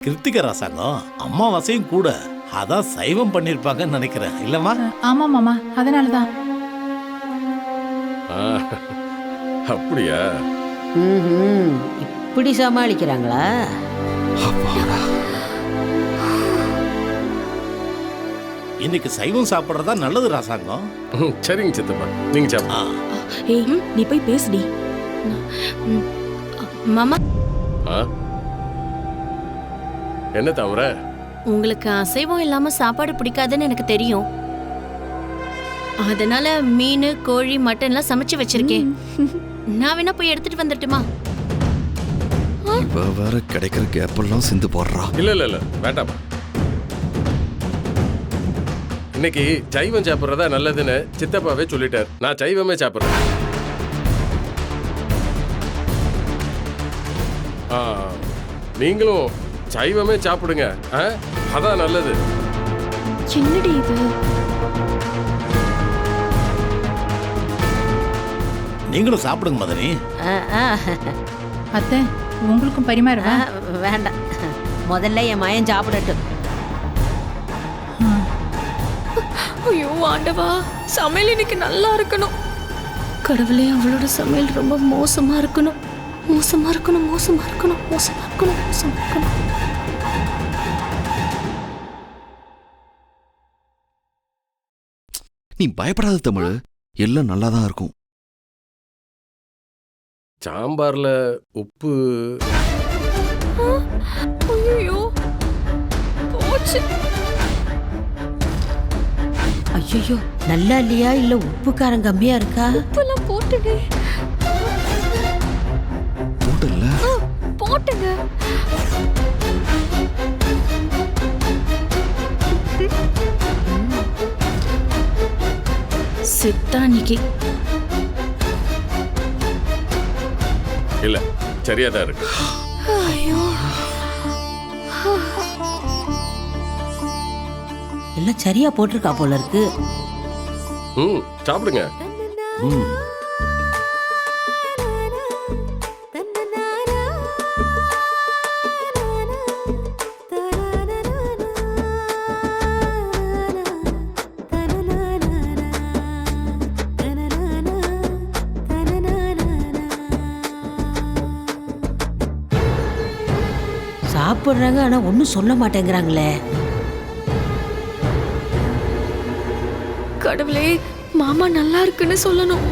கிருத்திகா ராசாங்கம் அம்மாவாசையும் கூட அதான் சைவம் பண்ணிருப்பாங்கன்னு நினைக்கிறேன் இல்லம்மா? ஆமா மாமா, அதனாலதான். அப்படியா? இப்படி சமாளிக்கிறாங்களா? இன்னைக்கு சைவம் சாப்பிடுறதா நல்லது ராசாங்கம். சரிங்க சித்தப்பா, நீங்க சாப்பிடுங்க. ஏய், நீ போய் பேசுடி. மாமா, என்ன தவிர உங்களுக்கு அசைவம் இல்லாம சாப்பாடு பிடிக்காதுன்னு எனக்கு தெரியும். அதனால மீன், கோழி, மட்டன்லாம் சமைச்சு வச்சிருக்கேன். நான் வேணா போய் எடுத்துட்டு வந்துட்டுமா? இவ வேற கிடைக்கிற கேப்பெல்லாம் சிந்து போடுறா. இல்ல இல்ல இல்ல வேண்டாமா. இன்னைக்கு சைவம் சாப்பிட்றதா நல்லதுன்னு சித்தப்பாவே சொல்லிட்டார். நான் சைவமே சாப்பிட்றேன். நீங்களும் சைவமே சாப்பிடுங்க, அதான் நல்லது. என்னடி இது? நீங்களும் சாப்பிடுங்க மதனி. அத்தை, உங்களுக்கும் பரிமாறுவா? வேண்டாம், முதல்ல என் மயன் சாப்பிடட்டும். ஐயோ ஆண்டவா, சமையல் இன்னைக்கு நல்லா இருக்கணும். கடவுளே, அவளோட சமையல் ரொம்ப மோசமா இருக்கணும். மோசமா இருக்கணும், மோசமா இருக்கணும், மோசமா இருக்கணும், மோசமா இருக்கணும். நீ பயப்படாத தமிழ், எல்லாம் நல்லாதான் இருக்கும். சாம்பார்ல உப்பு. ஐயோ போச்சு. ஐயோ, நல்லா இல்லையா இல்ல உப்பு காரம் கம்மியா இருக்கா? உப்பெல்லாம் போட்டுடு. போட்டல போட்டுங்க. சித்தானிக்கு இல்ல, சரியாதான் இருக்கு. ஐயோ, எல்லாம் சரியா போட்டிருக்கா போல இருக்கு. சாப்பிடுங்க. சாப்பிடுறாங்க, ஆனா ஒன்னும் சொல்ல மாட்டேங்கிறாங்களே. கடவுளே, மாமா நல்லா இருக்குன்னு சொல்லணும்.